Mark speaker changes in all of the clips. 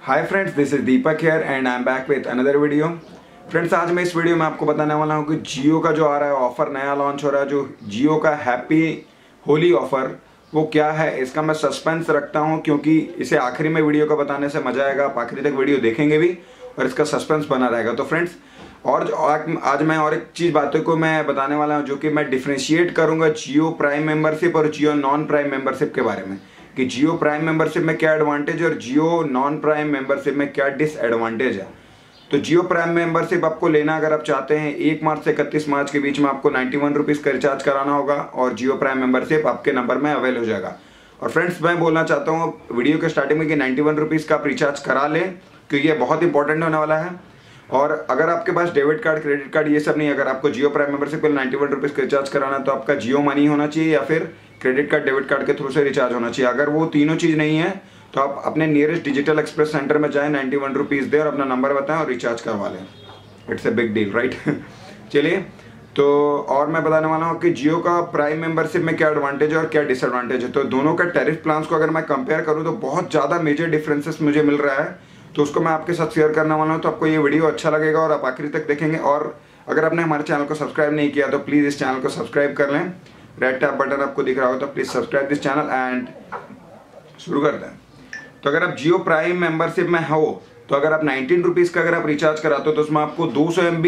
Speaker 1: Hi friends, this is Deepak here and I am back with another video. Friends, आज मैं इस video में आपको बताने वाला हूँ कि जियो का जो आ रहा है ऑफर नया लॉन्च हो रहा है, जो जियो का हैप्पी होली ऑफर, वो क्या है। इसका मैं सस्पेंस रखता हूँ क्योंकि इसे आखिरी में वीडियो का बताने से मजा आएगा। आप आखिरी तक वीडियो देखेंगे भी और इसका सस्पेंस बना रहेगा। तो फ्रेंड्स, और आज मैं और एक चीज़ बातों को मैं बताने वाला हूँ जो कि मैं डिफ्रेंशिएट करूँगा जियो प्राइम मेंबरशिप और जियो नॉन प्राइम मेंबरशिप के बारे में, कि जियो प्राइम मेंबरशिप में क्या एडवांटेज है और जियो नॉन प्राइम मेंबरशिप में क्या डिसएडवांटेज है। तो जियो प्राइम मेंबरशिप आपको लेना अगर आप चाहते हैं 1 मार्च से 31 मार्च के बीच में आपको 91 रुपीज़ का रिचार्ज कराना होगा और जियो प्राइम मेंबरशिप आपके नंबर में अवेल हो जाएगा। और फ्रेंड्स, मैं बोलना चाहता हूँ वीडियो के स्टार्टिंग में कि 91 रुपीज़ का आप रिचार्ज करा लें क्योंकि ये बहुत इंपॉर्टेंट होने वाला है। और अगर आपके पास डेबिट कार्ड, क्रेडिट कार्ड ये सब नहीं, अगर आपको जियो प्राइम मेंबरशिप के 91 रुपीज़ का रिचार्ज कराना है तो आपका जियो मनी होना चाहिए या फिर क्रेडिट कार्ड, डेबिट कार्ड के थ्रू से रिचार्ज होना चाहिए। अगर वो तीनों चीज़ नहीं है तो आप अपने नियरेस्ट डिजिटल एक्सप्रेस सेंटर में जाएं, 91 रुपीज़ दें और अपना नंबर बताएं और रिचार्ज करवा लें। It's a big deal, right. चलिए, तो और मैं बताने वाला हूँ कि जियो का प्राइम मेंबरशिप में क्या एडवांटेज है और क्या डिसएडवांटेज है। तो दोनों का टैरिफ प्लान्स को अगर मैं कंपेयर करूँ तो बहुत ज़्यादा मेजर डिफरेंसेस मुझे मिल रहा है, तो उसको मैं आपके साथ शेयर करने वाला हूँ। तो आपको ये वीडियो अच्छा लगेगा और आप आखिरी तक देखेंगे। और अगर आपने हमारे चैनल को सब्सक्राइब नहीं किया तो प्लीज़ इस चैनल को सब्सक्राइब कर लें। रेड टैप बटन आपको दिख रहा हो तो please subscribe this channel and शुरू करते हैं। तो अगर आप जियो प्राइम मेंबरशिप में हो तो अगर आप 19 रुपीज़ का अगर आप रिचार्ज कराते हो तो उसमें आपको 200 MB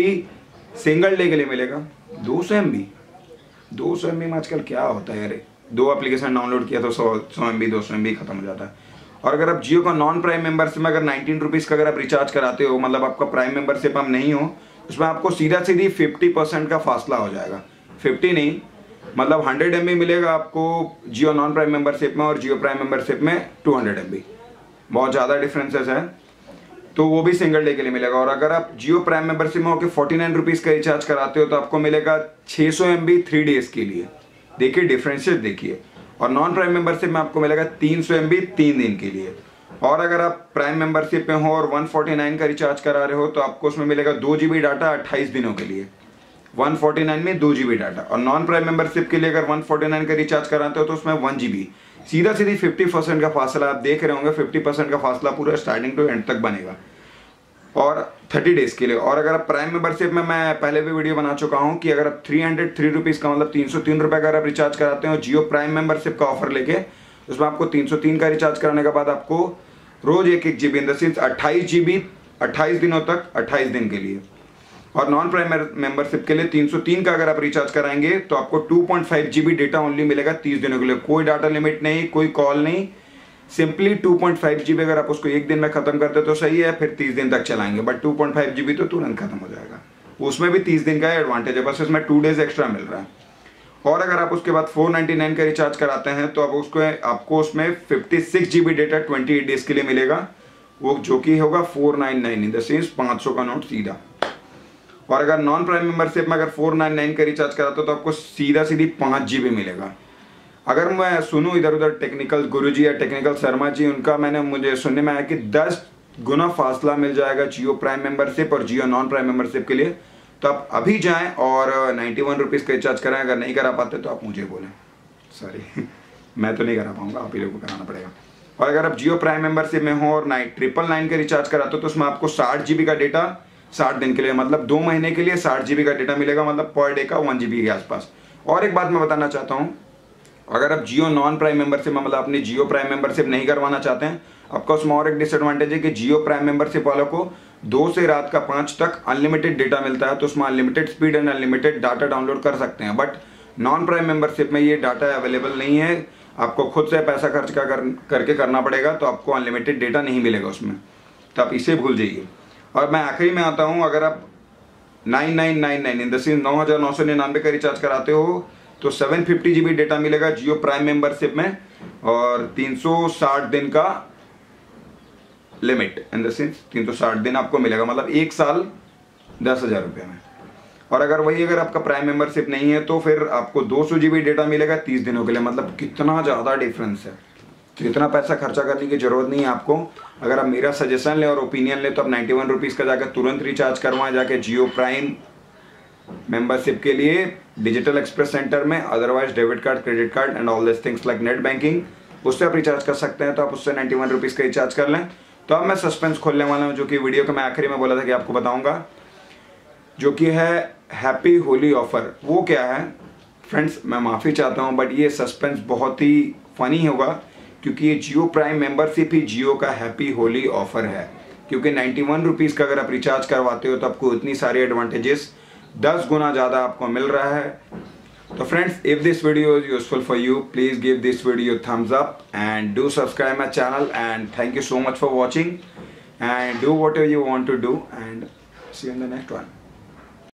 Speaker 1: सिंगल डे के लिए मिलेगा। 200 MB में आजकल क्या होता है यार, 2 एप्लीकेशन डाउनलोड किया तो 100 MB 200 MB खत्म हो जाता है। और अगर आप जियो का नॉन प्राइम मेंबरशिप में अगर 19 रुपीज़ का अगर आप रिचार्ज कराते हो, मतलब आपका प्राइम मेंबरशिप हम नहीं हो, उसमें आपको सीधा सीधी 50% का फासला हो जाएगा। 50 नहीं, मतलब 100 MB मिलेगा आपको जियो नॉन प्राइम मेंबरशिप में और जियो प्राइम मेंबरशिप में 200 MB। बहुत ज़्यादा डिफरेंसेस है, तो वो भी सिंगल डे के लिए मिलेगा। और अगर आप जियो प्राइम मेंबरशिप में होकर 49 रुपीज़ का रिचार्ज कराते हो तो आपको मिलेगा 600 MB 3 डेज़ के लिए। देखिए डिफरेंसेस देखिए। और नॉन प्राइम मेंबरशिप में आपको मिलेगा 300 MB 3 दिन के लिए। और अगर आप प्राइम मेंबरशिप में हो और 149 का रिचार्ज करा रहे हो तो आपको उसमें मिलेगा 2 GB डाटा 28 दिनों के लिए। 149 में 2 GB डाटा। और नॉन प्राइम मेंबरशिप के लिए अगर 149 का रिचार्ज कराते हो तो उसमें 1 GB। सीधा सीधी 50% का फासला आप देख रहे होंगे। 50% का फासला पूरा स्टार्टिंग टू एंड तक बनेगा और 30 डेज़ के लिए। और अगर आप प्राइम मेंबरशिप में, मैं पहले भी वीडियो बना चुका हूं कि अगर आप 303 रुपीज़ का, मतलब 303 रुपये का अगर आप रिचार्ज कराते हो जियो प्राइम मेंबरशिप का ऑफर लेके, उसमें आपको 303 का रिचार्ज कराने के बाद आपको रोज 1 GB in the sense 28 GB 28 दिनों तक, 28 दिन के लिए। और नॉन प्राइम मेंबरशिप के लिए 303 का अगर आप रिचार्ज कराएंगे तो आपको 2.5 GB डेटा ओनली मिलेगा 30 दिनों के लिए। कोई डाटा लिमिट नहीं, कोई कॉल नहीं, सिंपली 2.5 GB। अगर आप उसको 1 दिन में खत्म करते तो सही है, फिर 30 दिन तक चलाएंगे, बट 2.5 GB तो तुरंत खत्म हो जाएगा। उसमें भी 30 दिन का एडवांटेज है, बस इसमें 2 डेज एक्स्ट्रा मिल रहा है। और अगर आप उसके बाद 499 का रिचार्ज कराते हैं तो अब आपको उसमें 56 GB डेटा 28 डेज के लिए मिलेगा, वो जो कि होगा 499 इन द सेंस 500 का नोट सीधा। और अगर नॉन प्राइम मेंबरशिप में अगर 499 का रिचार्ज कराते हो तो आपको सीधा सीधी 5 GB मिलेगा। अगर मैं सुनूं इधर उधर टेक्निकल गुरुजी या टेक्निकल शर्मा जी, उनका मुझे सुनने में आया कि 10 गुना फासला मिल जाएगा जियो प्राइम मेंबरशिप और जियो नॉन प्राइम मेंबरशिप के लिए। तो आप अभी जाएं और 91 रुपीज़ का रिचार्ज कराएं। अगर नहीं करा पाते तो आप मुझे बोलें, सॉरी मैं तो नहीं करा पाऊंगा, आप ही लोगों को कराना पड़ेगा। और अगर आप जियो प्राइम मेंबरशिप में हो और 999 का रिचार्ज कराते हो तो उसमें आपको 60 GB का डेटा 60 दिन के लिए, मतलब 2 महीने के लिए 60 GB का डेटा मिलेगा, मतलब पर डे का 1 GB के आसपास। और एक बात मैं बताना चाहता हूँ, अगर आप जियो नॉन प्राइम मेंबरशिप में, मतलब अपनी जियो प्राइम मेंबरशिप नहीं करवाना चाहते हैं, आपका उसमें और एक डिसएडवांटेज है कि जियो प्राइम मेंबरशिप वालों को 2 से रात का 5 तक अनलिमिटेड डेटा मिलता है। तो उसमें unlimited speed and unlimited data download कर सकते हैं, बट नॉन प्राइम मेंबरशिप में ये डाटा अवेलेबल नहीं है। आपको खुद से पैसा खर्च करके करना पड़ेगा, तो आपको अनलिमिटेड डेटा नहीं मिलेगा उसमें, तो आप इसे भूल जाइए। और मैं आखिरी में आता हूँ, अगर आप 9999 इन द सेंस 9999 का रिचार्ज कराते हो तो 750 GB डेटा मिलेगा जियो प्राइम मेंबरशिप में और 360 दिन का लिमिट इन द सेंस 360 दिन आपको मिलेगा, मतलब 1 साल 10,000 रुपये में। और अगर आपका प्राइम मेंबरशिप नहीं है तो फिर आपको 200 GB डेटा मिलेगा 30 दिनों के लिए। मतलब कितना ज़्यादा डिफरेंस है, तो इतना पैसा खर्चा करने की ज़रूरत नहीं है आपको। अगर आप मेरा सजेशन ले और ओपिनियन ले तो आप 91 रुपीज़ का जाकर तुरंत रिचार्ज करवाएं जाके जियो प्राइम मेंबरशिप के लिए डिजिटल एक्सप्रेस सेंटर में। Otherwise debit card, credit card and all this things like net banking, उससे आप रिचार्ज कर सकते हैं। तो आप उससे 91 रुपीज़ का रिचार्ज कर लें तो अब मैं सस्पेंस खोलने वाला हूँ, जो कि वीडियो के मैं आखिरी में बोला था कि आपको बताऊंगा, जो कि है हैप्पी होली ऑफर। वो क्या है फ्रेंड्स, मैं माफ़ी चाहता हूँ बट ये सस्पेंस बहुत ही फनी होगा, क्योंकि ये जियो प्राइम मेंबरशिप ही जियो का हैप्पी होली ऑफर है। क्योंकि 91 रुपीज़ का अगर आप रिचार्ज करवाते हो तो आपको इतनी सारी एडवांटेजेस 10 गुना ज़्यादा आपको मिल रहा है। तो friends, if this video is useful for you, please give this video thumbs up and do subscribe my channel, and thank you so much for watching, and do whatever you want to do, and see you in the next one.